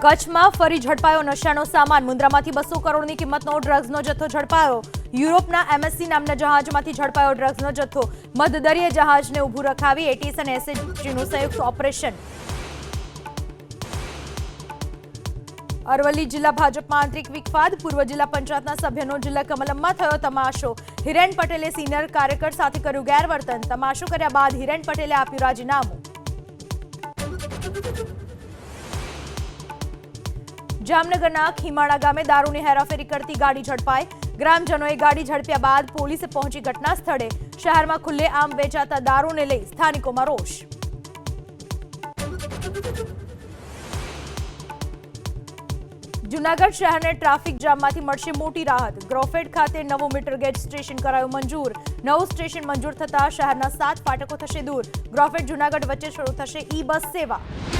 કચ્છમાં ફરી ઝડપાયો નશાનો સામાન। મુન્દ્રામાંથી 200 કરોડની કિંમતનો ડ્રગ્સનો જથ્થો ઝડપાયો। યુરોપના એમએસસી નામના જહાજમાંથી ઝડપાયો ડ્રગ્સનો જથ્થો। મધદરિયે જહાજને ઊભું રખાવી એટીએસ અને એસએચજીનું સંયુક્ત ઓપરેશન। અરવલ્લી જિલ્લા ભાજપમાં આંતરિક વિખવાદ। પૂર્વ જિલ્લા પંચાયતના સભ્યનો જિલ્લા કમલમમાં થયો તમાશો। હિરેન પટેલે સિનિયર કાર્યકર સાથે કર્યું ગેરવર્તન। તમાશો કર્યા બાદ હિરેન પટેલે આપ્યું રાજીનામું। જામનગરના ખીમાણા ગામે દારૂની હેરાફેરી કરતી ગાડી ઝડપાઈ। ગ્રામજનોએ ગાડી ઝડપ્યા બાદ પોલીસે પહોંચી ઘટના સ્થળે। શહેરમાં ખુલ્લેઆમ વેચાતા દારૂને લઈ સ્થાનિકોમાં રોષ। જૂનાગઢ શહેરને ટ્રાફિક જામમાંથી મળશે મોટી રાહત। ગ્રોફેડ ખાતે નવું મીટર ગેજ સ્ટેશન કરાયું મંજૂર। નવું સ્ટેશન મંજૂર થતા શહેરના 7 ફાટકો થશે દૂર। ગ્રોફેડ જૂનાગઢ વચ્ચે શરૂ થશે ઈ બસ સેવા।